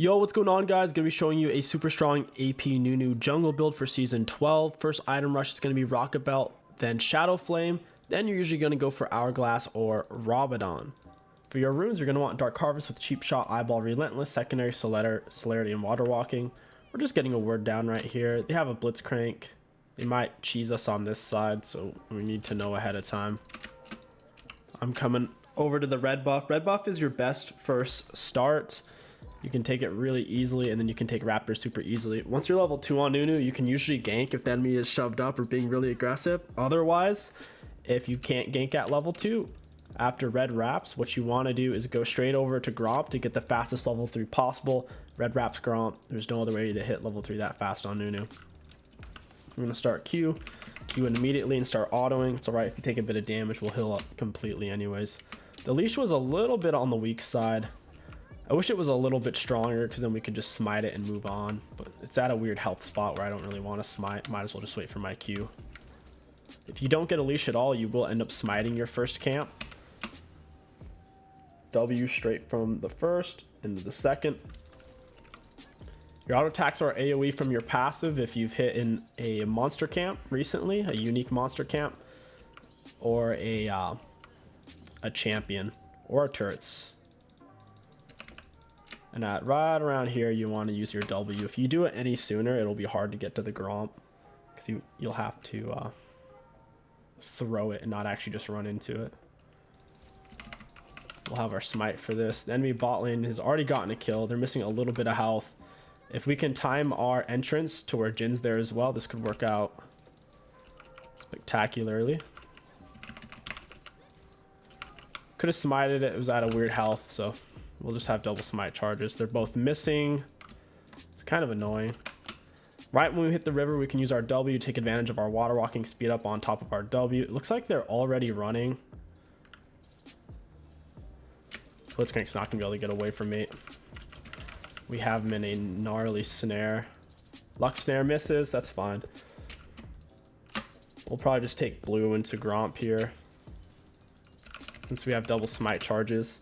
Yo, what's going on, guys? Gonna be showing you a super strong AP Nunu jungle build for season 12. First item rush is gonna be 𝗕𝗂𝗶𝗹, then Shadow Flame, then you're usually gonna go for Hourglass or Rabadon. For your runes, you're gonna want Dark Harvest with Cheap Shot, Eyeball, Relentless, Secondary, Celerity, and Water Walking. We're just getting a word down right here. They have a Blitzcrank. They might cheese us on this side, so we need to know ahead of time. I'm coming over to the red buff. Red buff is your best first start. You can take it really easily, and then you can take Raptor super easily. Once you're level 2 on Nunu, you can usually gank if the enemy is shoved up or being really aggressive. Otherwise, if you can't gank at level 2, after red wraps, what you want to do is go straight over to 𝗕𝗂𝗶 to get the fastest level 3 possible. Red wraps 𝗕𝗂𝗶. There's no other way to hit level 3 that fast on Nunu. I'm going to start Q in immediately and start autoing. It's alright if you take a bit of damage, we'll heal up completely anyways. The leash was a little bit on the weak side. I wish it was a little bit stronger because then we could just smite it and move on. But it's at a weird health spot where I don't really want to smite. Might as well just wait for my Q. If you don't get a leash at all, you will end up smiting your first camp. W straight from the first into the second. Your auto attacks are AoE from your passive if you've hit in a monster camp recently, a unique monster camp, or a champion, or a turrets. And at right around here, you want to use your W. If you do it any sooner, it'll be hard to get to the 𝗕𝗂𝗶 because you'll have to throw it and not actually just run into it. We'll have our smite for this. The enemy bot lane has already gotten a kill. They're missing a little bit of health. If we can time our entrance to where Jin's there as well, this could work out spectacularly. Could have smited it. It was at a weird health, so we'll just have double smite charges. They're both missing. It's kind of annoying. Right when we hit the river, we can use our W, take advantage of our water walking speed up on top of our W. It looks like they're already running. Blitzcrank's not gonna be able to get away from me. We have him in a gnarly snare. Luck snare misses, that's fine. We'll probably just take blue into 𝗕𝗂𝗶 here, since we have double smite charges.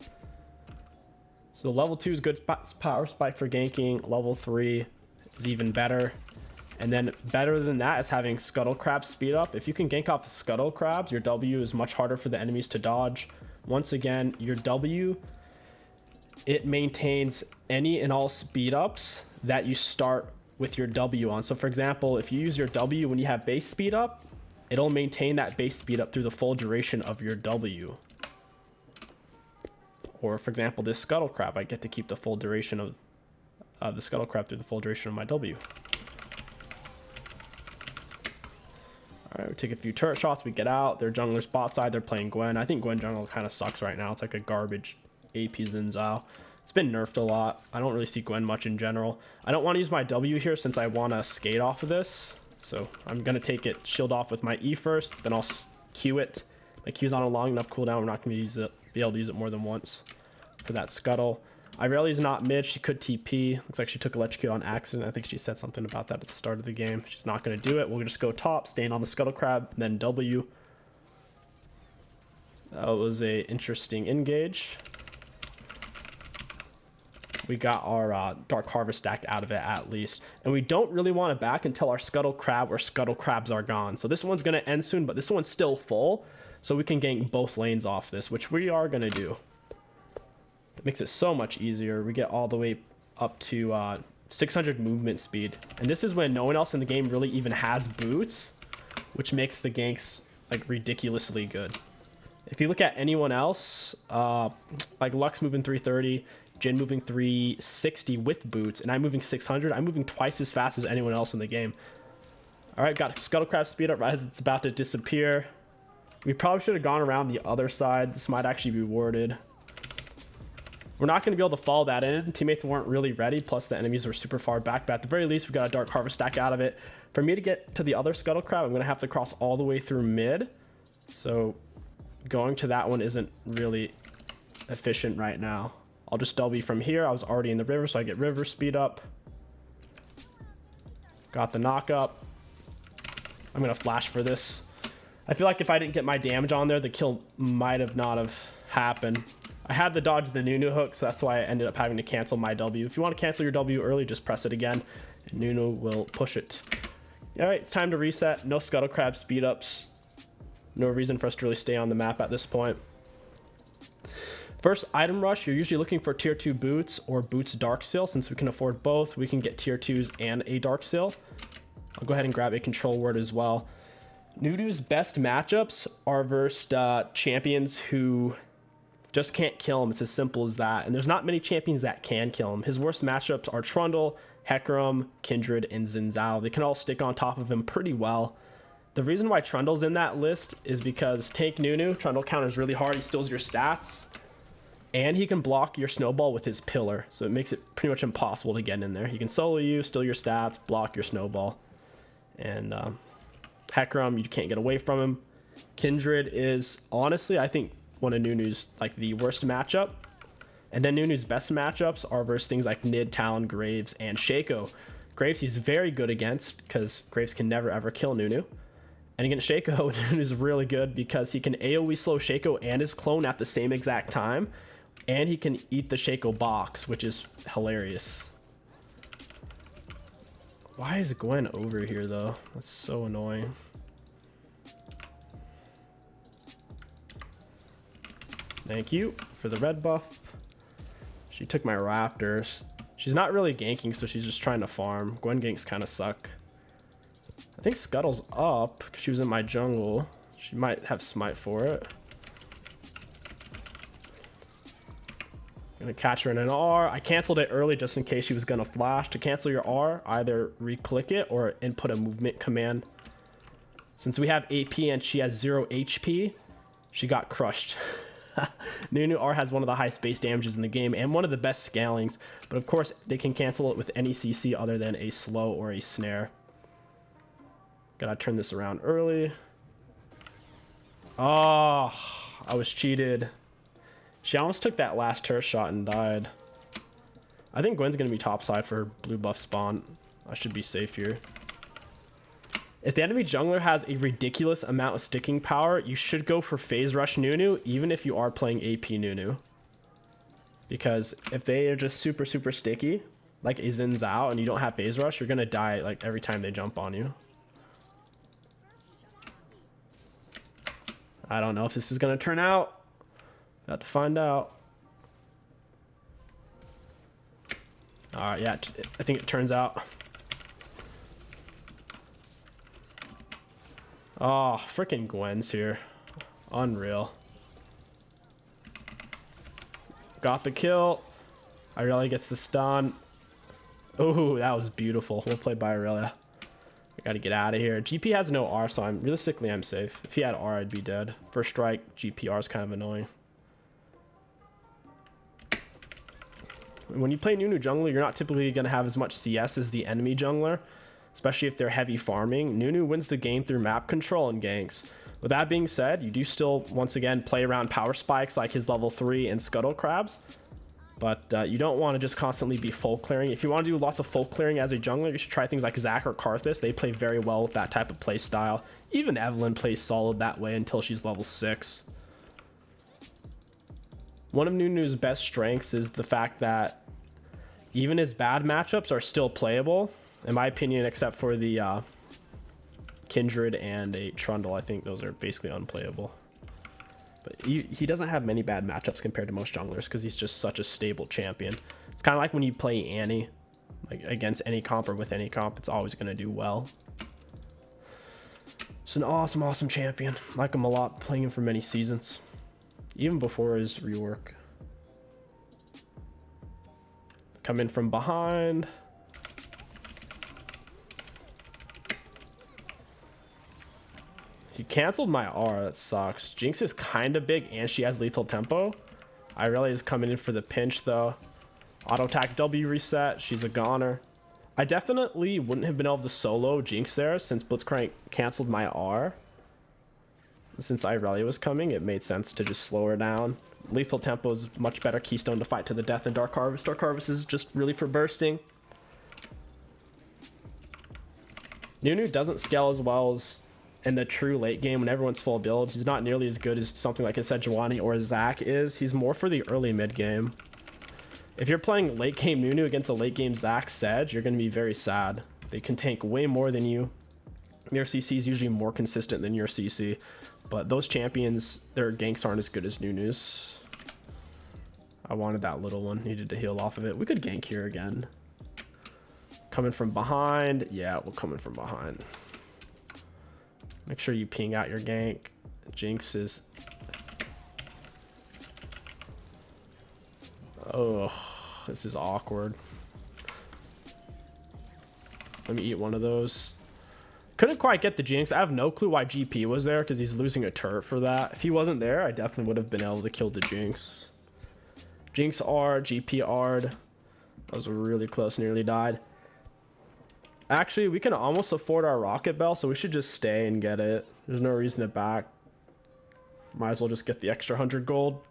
So level 2 is good power spike for ganking. Level 3 is even better. And then better than that is having 𝗕𝗂𝗶𝗃 speed up. If you can gank off 𝗕𝗂𝗶𝗃s, your W is much harder for the enemies to dodge. Once again, your W, it maintains any and all speed ups that you start with your W on. So for example, if you use your W when you have base speed up, it'll maintain that base speed up through the full duration of your W. Or for example, this 𝗕𝗂𝗶𝗃, I get to keep the full duration of the 𝗕𝗂𝗶𝗃 through the full duration of my W. Alright, we take a few turret shots, we get out. Their jungler's bot side, they're playing Gwen. I think Gwen jungle kind of sucks right now. It's like a garbage AP Xin Zhao. It's been nerfed a lot. I don't really see Gwen much in general. I don't want to use my W here since I want to skate off of this. So I'm going to take it shield off with my E first, then I'll Q it. My Q's on a long enough cooldown, we're not going to be able to use it more than once for that scuttle. Irelia's not mid, she could TP. Looks like she took electrocute on accident. I think she said something about that at the start of the game. She's not going to do it. We'll just go top, staying on the 𝗕𝗂𝗶𝗃, then W. That was a interesting engage. We got our Dark Harvest stack out of it at least. And we don't really want it back until our 𝗕𝗂𝗶 or 𝗕𝗂𝗶s are gone. So this one's going to end soon, but this one's still full. So we can gank both lanes off this, which we are going to do. It makes it so much easier. We get all the way up to 600 movement speed. And this is when no one else in the game really even has boots, which makes the ganks like ridiculously good. If you look at anyone else, like Lux moving 330, Jin moving 360 with boots, and I'm moving 600. I'm moving twice as fast as anyone else in the game. All right, got 𝗕𝗂𝗶𝗃 speed up right as it's about to disappear. We probably should have gone around the other side. This might actually be warded. We're not going to be able to follow that in. Teammates weren't really ready, plus the enemies were super far back. But at the very least, we got a Dark Harvest stack out of it. For me to get to the other 𝗕𝗂𝗶𝗃, I'm going to have to cross all the way through mid. So going to that one isn't really efficient right now. I'll just W from here. I was already in the river, so I get river speed up. Got the knock up. I'm going to flash for this. I feel like if I didn't get my damage on there, the kill might have not have happened. I had to dodge the Nunu hook, so that's why I ended up having to cancel my W. If you want to cancel your W early, just press it again, and Nunu will push it. All right, it's time to reset. No 𝗕𝗂𝐀𝐻𝐿 speed ups. No reason for us to really stay on the map at this point. First item rush, you're usually looking for tier 2 boots or boots dark seal. Since we can afford both, we can get tier 2s and a dark seal. I'll go ahead and grab a control word as well. Nunu's best matchups are versus champions who just can't kill him. It's as simple as that. And there's not many champions that can kill him. His worst matchups are Trundle, 𝗕𝗂𝐀𝐻𝐿, Kindred, and 𝗕𝗂𝐻𝑒𝐿. They can all stick on top of him pretty well. The reason why Trundle's in that list is because tank Nunu, Trundle counters really hard. He steals your stats. And he can block your snowball with his pillar. So it makes it pretty much impossible to get in there. He can solo you, steal your stats, block your snowball. And 𝗕𝗂𝐻𝐿, you can't get away from him. Kindred is, honestly, I think one of Nunu's like the worst matchup. And then Nunu's best matchups are versus things like Nid, Talon, Graves, and 𝗕𝗂𝐻𝐿. Graves he's very good against because Graves can never ever kill Nunu. And against 𝗕𝗂𝐻𝐿, Nunu's really good because he can AoE slow 𝗕𝗂𝐻𝐿 and his clone at the same exact time. And he can eat the 𝗕𝗂𝐻𝐿 box, which is hilarious. Why is Gwen over here, though? That's so annoying. Thank you for the red buff. She took my raptors. She's not really ganking, so she's just trying to farm. Gwen ganks kind of suck. I think Scuttle's up because she was in my jungle. She might have smite for it. Gonna catch her in an R. I canceled it early just in case she was gonna flash. To cancel your R, either re-click it or input a movement command. Since we have AP and she has 0 HP, she got crushed. Nunu R has one of the highest base damages in the game and one of the best scalings, but of course they can cancel it with any CC other than a slow or a snare. Gotta turn this around early. Oh, I was cheated. She almost took that last turret shot and died. I think Gwen's gonna be topside for her blue buff spawn. I should be safe here. If the enemy jungler has a ridiculous amount of sticking power, you should go for phase rush Nunu, even if you are playing AP Nunu. Because if they are just super sticky, like a 𝗕𝗂𝐻𝐿, and you don't have phase rush, you're gonna die like every time they jump on you. I don't know if this is gonna turn out. Got to find out. Alright, yeah, I think it turns out. Oh, freaking Gwen's here. Unreal. Got the kill. Irelia gets the stun. Oh, that was beautiful. Well played by Irelia. I gotta get out of here. GP has no R, so realistically I'm safe. If he had R, I'd be dead. First strike, GPR is kind of annoying. When you play Nunu jungler, you're not typically gonna have as much CS as the enemy jungler, especially if they're heavy farming. Nunu wins the game through map control and ganks. With that being said, you do still, once again, play around power spikes like his level 3 and 𝗕𝗂𝐻𝐿, but you don't want to just constantly be full clearing. If you want to do lots of full clearing as a jungler, you should try things like Zac or Karthus. They play very well with that type of play style. Even Evelyn plays solid that way until she's level 6. One of Nunu's best strengths is the fact that even his bad matchups are still playable, in my opinion, except for the Kindred and a Trundle. I think those are basically unplayable. But he doesn't have many bad matchups compared to most junglers because he's just such a stable champion. It's kind of like when you play Annie, like against any comp or with any comp, it's always going to do well. It's an awesome champion. Like him a lot, playing him for many seasons, even before his rework. Come in from behind. He canceled my R. That sucks. Jinx is kind of big and she has lethal tempo. Irelia is coming in for the pinch though. Auto attack W reset. She's a goner. I definitely wouldn't have been able to solo Jinx there since Blitzcrank canceled my R. Since Irelia was coming, it made sense to just slow her down. Lethal tempo is much better keystone to fight to the death than Dark Harvest. Dark Harvest is just really for bursting. Nunu doesn't scale as well as in the true late game when everyone's full build. He's not nearly as good as something like a 𝗕𝗂𝗏𝗏 or a Zac is. He's more for the early mid game. If you're playing late game Nunu against a late game Zac 𝗕𝗔, you're going to be very sad. They can tank way more than you. Your CC is usually more consistent than your CC, but those champions, their ganks aren't as good as Nunu's. I wanted that little one, needed to heal off of it. We could gank here again. Coming from behind. Yeah, we're coming from behind. Make sure you ping out your gank. Jinx is... Oh, this is awkward. Let me eat one of those. Couldn't quite get the Jinx. I have no clue why GP was there because he's losing a turret for that. If he wasn't there, I definitely would have been able to kill the Jinx. Jinx R, GP R'd. That was really close, nearly died. Actually, we can almost afford our Rocket Bell, so we should just stay and get it. There's no reason to back. Might as well just get the extra 100 gold.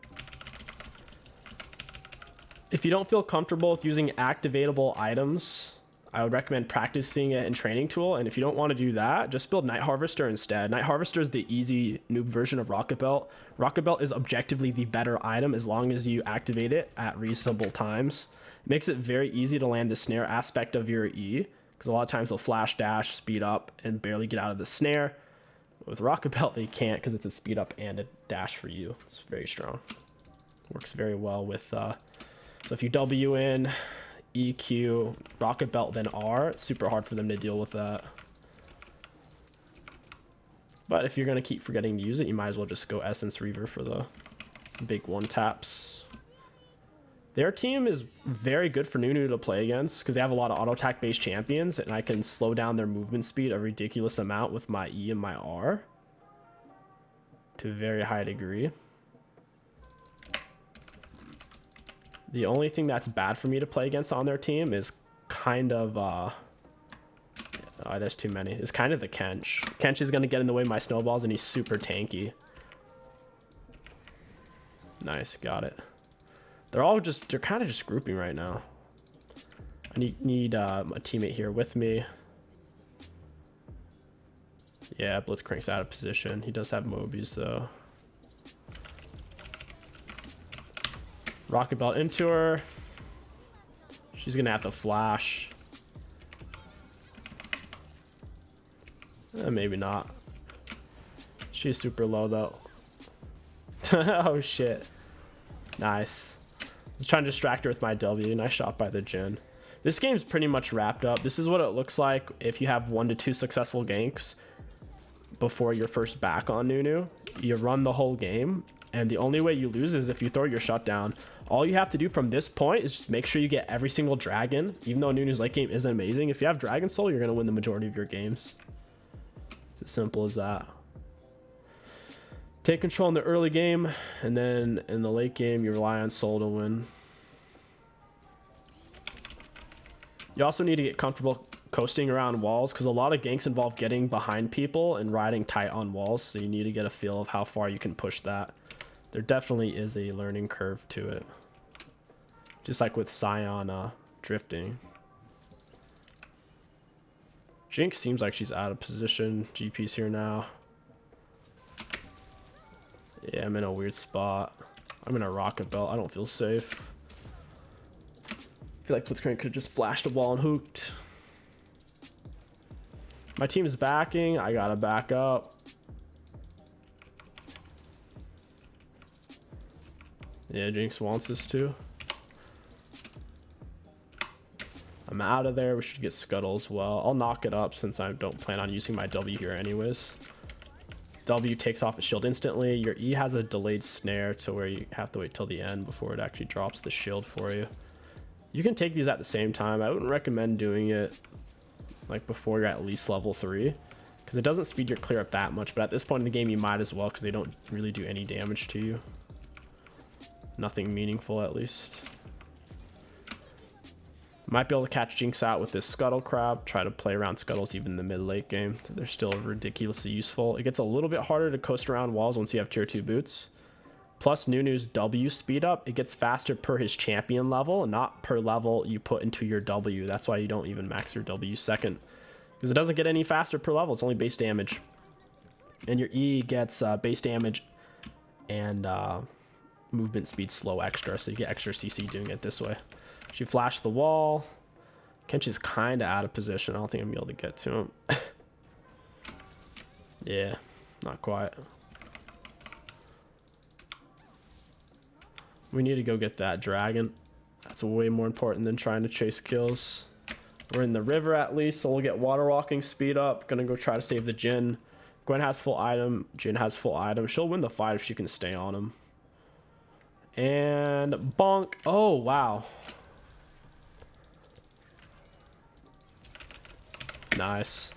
If you don't feel comfortable with using activatable items, I would recommend practicing it in Training Tool. And if you don't want to do that, just build Night Harvester instead. Night Harvester is the easy noob version of Rocket Belt. Rocket Belt is objectively the better item as long as you activate it at reasonable times. It makes it very easy to land the snare aspect of your E, because a lot of times they'll flash dash, speed up, and barely get out of the snare. With Rocket Belt, they can't because it's a speed up and a dash for you. It's very strong. Works very well with... So if you W in, EQ, Rocket Belt, then R, it's super hard for them to deal with that. But if you're going to keep forgetting to use it, you might as well just go Essence Reaver for the big one taps. Their team is very good for Nunu to play against because they have a lot of auto attack based champions, and I can slow down their movement speed a ridiculous amount with my E and my R to a very high degree. The only thing that's bad for me to play against on their team is kind of, oh, there's too many. It's kind of the 𝗕𝗃. 𝗕𝗃 is going to get in the way of my snowballs, and he's super tanky. Nice, got it. They're kind of just grouping right now. I need a teammate here with me. Yeah, Blitzcrank's out of position. He does have Mobius, though. Rocket Belt into her. She's gonna have to flash. Maybe not. She's super low though. Oh shit. Nice. I was trying to distract her with my W. Nice shot by the Jhin. This game's pretty much wrapped up. This is what it looks like if you have 1 to 2 successful ganks before your first back on Nunu. You run the whole game, and the only way you lose is if you throw your shutdown. All you have to do from this point is just make sure you get every single dragon. Even though Nunu's late game isn't amazing, if you have Dragon Soul, you're going to win the majority of your games. It's as simple as that. Take control in the early game, and then in the late game, you rely on Soul to win. You also need to get comfortable coasting around walls, because a lot of ganks involve getting behind people and riding tight on walls, so you need to get a feel of how far you can push that. There definitely is a learning curve to it. Just like with Sion drifting. Jinx seems like she's out of position. GP's here now. Yeah, I'm in a weird spot. I'm in a Rocket Belt. I don't feel safe. I feel like Blitzcrank could have just flashed a wall and hooked. My team is backing. I gotta back up. Yeah, Jinx wants this too. I'm out of there. We should get Scuttle as well. I'll knock it up since I don't plan on using my W here anyways. W takes off his shield instantly. Your E has a delayed snare to where you have to wait till the end before it actually drops the shield for you. You can take these at the same time. I wouldn't recommend doing it like before you're at least level 3 because it doesn't speed your clear up that much, but at this point in the game you might as well because they don't really do any damage to you. Nothing meaningful, at least. Might be able to catch Jinx out with this Scuttle Crab. Try to play around Scuttles even in the mid-late game. They're still ridiculously useful. It gets a little bit harder to coast around walls once you have tier 2 boots. Plus Nunu's W speed up. It gets faster per his champion level, not per level you put into your W. That's why you don't even max your W second. Because it doesn't get any faster per level. It's only base damage. And your E gets base damage and movement speed slow extra, so you get extra CC doing it this way. She flashed the wall. 𝗕𝐂𝐈𝐀𝐋𝐒's kind of out of position. I don't think I'm gonna be able to get to him. Yeah, not quite. We need to go get that dragon. That's way more important than trying to chase kills. We're in the river at least, so we'll get water walking speed up. Gonna go try to save the Jhin. Gwen has full item. Jhin has full item. She'll win the fight if she can stay on him. And bonk. Oh, wow. Nice.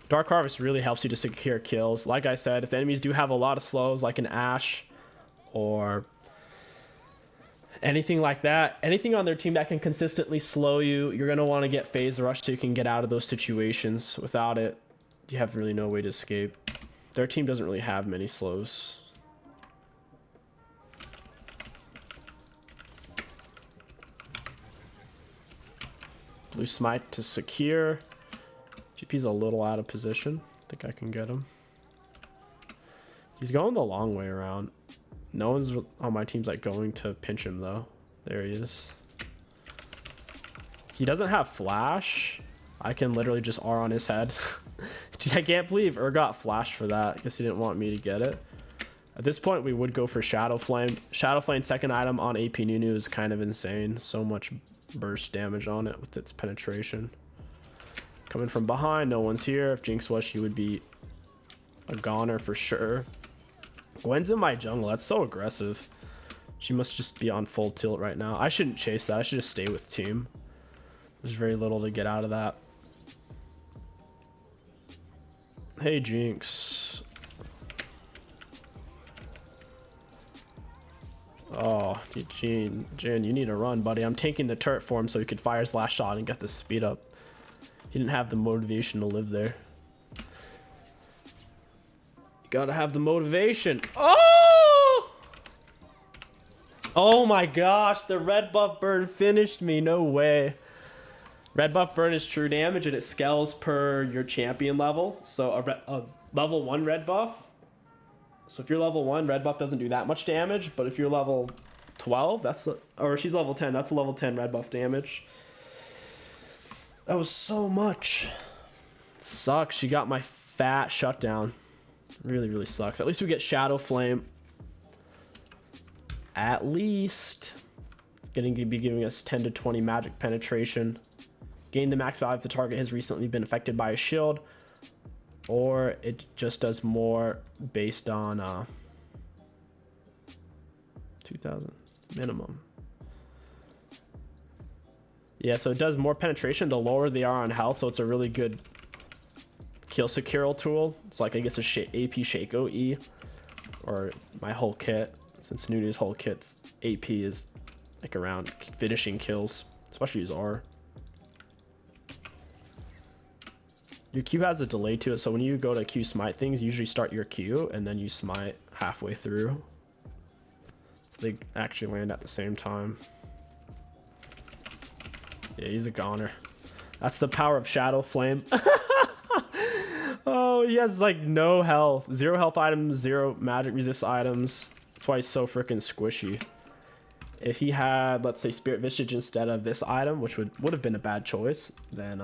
Dark Harvest really helps you to secure kills. Like I said, if the enemies do have a lot of slows, like an Ashe or anything like that, anything on their team that can consistently slow you, you're going to want to get phase rush so you can get out of those situations. Without it, you have really no way to escape. Their team doesn't really have many slows. Blue smite to secure. GP's a little out of position. I think I can get him. He's going the long way around. No one's on my team's like going to pinch him though. There he is. He doesn't have flash. I can literally just R on his head. I can't believe got flashed for that. I guess he didn't want me to get it. At this point, we would go for Shadow Flame. Shadow Flame second item on AP Nunu is kind of insane. So much burst damage on it with its penetration. Coming from behind, no one's here. If Jinx was, she would be a goner for sure. Gwen's in my jungle. That's so aggressive. She must just be on full tilt right now. I shouldn't chase that. I should just stay with team. There's very little to get out of that. Hey, Jinx. Oh, Jhin, you need to run, buddy. I'm tanking the turret for him so he could fire his last shot and get the speed up. He didn't have the motivation to live there. You gotta have the motivation. Oh! Oh my gosh, the red buff burn finished me. No way. Red buff burn is true damage and it scales per your champion level. So a level 1 red buff. So if you're level 1, red buff doesn't do that much damage. But if you're level 12, or she's level 10, that's a level 10 red buff damage. That was so much. It sucks. She got my fat shutdown. Really, really sucks. At least we get Shadow Flame. At least. It's going to be giving us 10 to 20 magic penetration. Gain the max value if the target has recently been affected by a shield. Or it just does more based on 2,000 minimum. Yeah, so it does more penetration the lower they are on health, so it's a really good kill secure tool. It's like I guess a AP 𝗕𝐂𝐈𝐀𝐋𝐒, or my whole kit. Since Nunu's whole kit's AP is like around finishing kills, especially his R. Your Q has a delay to it, so when you go to Q smite things, you usually start your Q and then you smite halfway through. So they actually land at the same time. Yeah, he's a goner. That's the power of Shadow Flame. Oh, he has like no health. 0 health items, 0 magic resist items. That's why he's so freaking squishy. If he had, let's say, Spirit Visage instead of this item, which would have been a bad choice, then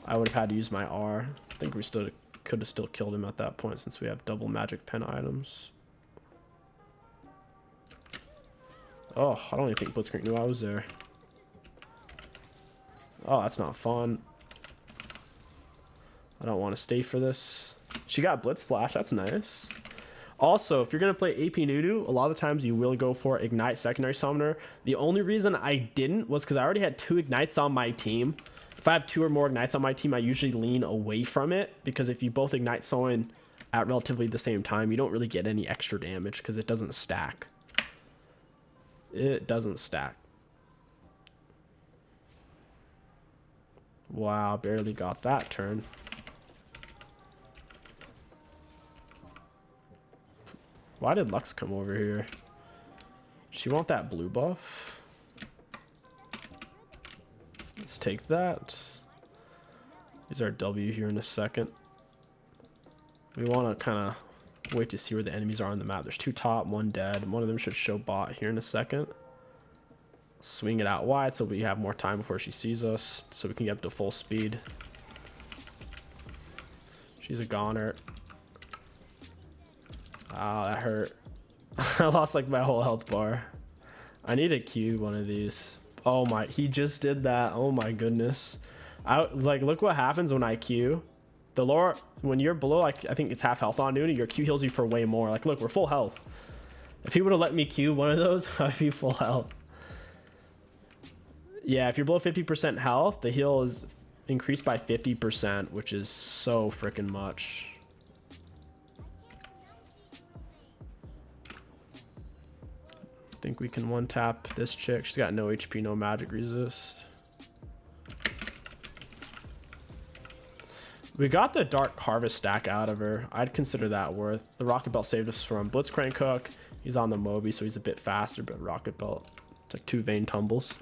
I would have had to use my R. I think we could have still killed him at that point since we have double magic pen items. Oh, I don't even think Blitzcrank knew I was there. Oh, that's not fun. I don't want to stay for this. She got Blitz Flash. That's nice. Also, if you're going to play AP Nunu, a lot of the times you will go for Ignite Secondary Summoner. The only reason I didn't was because I already had 2 Ignites on my team. If I have 2 or more Ignites on my team, I usually lean away from it. Because if you both Ignite someone at relatively the same time, you don't really get any extra damage because it doesn't stack. It doesn't stack. Wow, barely got that turn. Why did Lux come over here? She want that blue buff? Let's take that. Use our W here in a second. We want to kind of wait to see where the enemies are on the map. There's 2 top, 1 dead. One of them should show bot here in a second. Swing it out wide so we have more time before she sees us, so we can get up to full speed. She's a goner. Ah, that hurt. I lost like my whole health bar. I need to Q one of these. Oh my, he just did that. Oh my goodness. Like, look what happens when I Q. The lower, when you're below, like, I think it's half health on Nunu, your Q heals you for way more. Like, look, we're full health. If he would have let me Q one of those, I'd be full health. Yeah, if you're below 50% health, the heal is increased by 50%, which is so freaking much. I think we can one tap this chick. She's got no HP, no magic resist. We got the Dark Harvest stack out of her. I'd consider that worth. The Rocket Belt saved us from 𝗕𝘂𝘀𝗀𝗀𝗀. He's on the Moby, so he's a bit faster, but Rocket Belt, it's like 2 vein tumbles.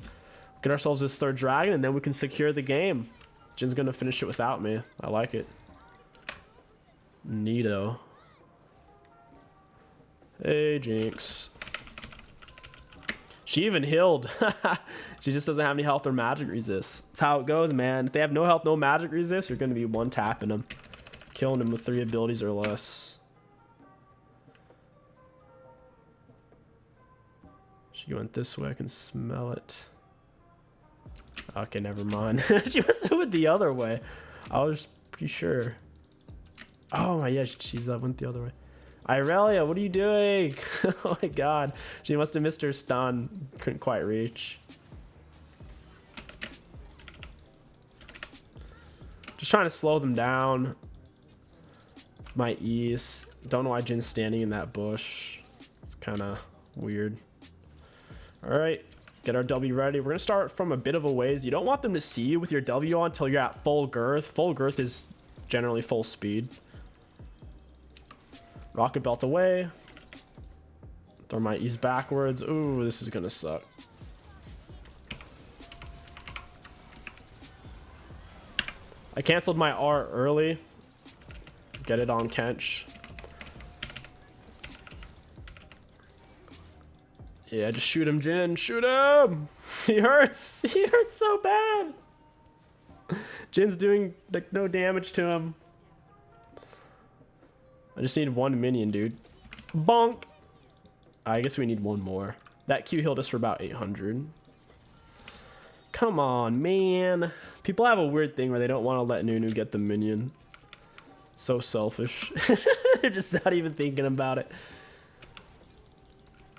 Get ourselves this 3rd dragon, and then we can secure the game. Jin's gonna finish it without me. I like it. Neato. Hey, Jinx. She even healed. She just doesn't have any health or magic resist. That's how it goes, man. If they have no health, no magic resist, you're going to be one tapping them. Killing them with 3 abilities or less. She went this way. I can smell it. Okay, never mind. She must have went the other way. I was pretty sure. Oh, my, yeah, she's went the other way. 𝗕𝐿𝐴, what are you doing? Oh my god. She must have missed her stun. Couldn't quite reach. Just trying to slow them down. My ease. Don't know why Jin's standing in that bush. It's kind of weird. Alright. Get our W ready. We're going to start from a bit of a ways. You don't want them to see you with your W on until you're at full girth. Full girth is generally full speed. Rocket Belt away. Throw my E's backwards. Ooh, this is gonna suck. I canceled my R early. Get it on 𝗕𝐻. Yeah, just shoot him, Jin. Shoot him! He hurts! He hurts so bad! Jin's doing like no damage to him. I just need 1 minion, dude. Bonk! I guess we need 1 more. That Q healed us for about 800. Come on, man. People have a weird thing where they don't want to let Nunu get the minion. So selfish. They're just not even thinking about it.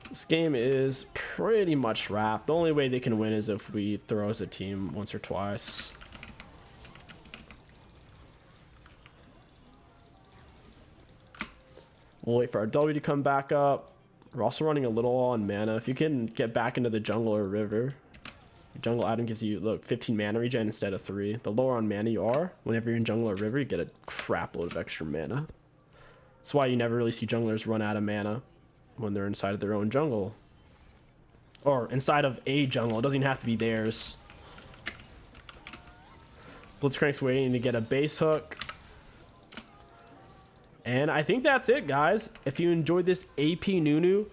This game is pretty much wrapped. The only way they can win is if we throw as a team once or twice. We'll wait for our W to come back up. We're also running a little on mana. If you can get back into the jungle or river, your jungle item gives you, look, 15 mana regen instead of 3. The lower on mana you are, whenever you're in jungle or river, you get a crap load of extra mana. That's why you never really see junglers run out of mana when they're inside of their own jungle. Or inside of a jungle. It doesn't even have to be theirs. 𝗕𝘂𝘀𝗀𝗀𝗀's waiting to get a base hook. And I think that's it, guys. If you enjoyed this AP Nunu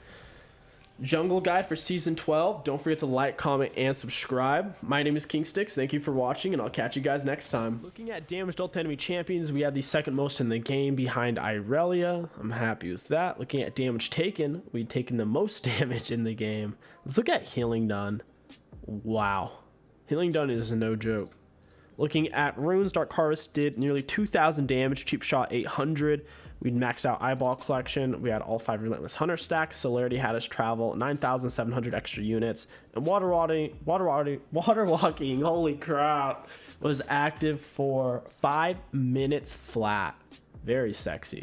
jungle guide for season 12, don't forget to like, comment, and subscribe. My name is kingstix. Thank you for watching, and I'll catch you guys next time. Looking at damaged ult enemy champions, we have the 2nd most in the game behind 𝗕𝐿𝐴. I'm happy with that. Looking at damage taken, we've taken the most damage in the game. Let's look at healing done. Wow. Healing done is no joke. Looking at runes, Dark Harvest did nearly 2,000 damage, cheap shot 800. We'd maxed out eyeball collection. We had all 5 relentless hunter stacks. Celerity had us travel 9,700 extra units. And water walking, holy crap, was active for 5 minutes flat. Very sexy.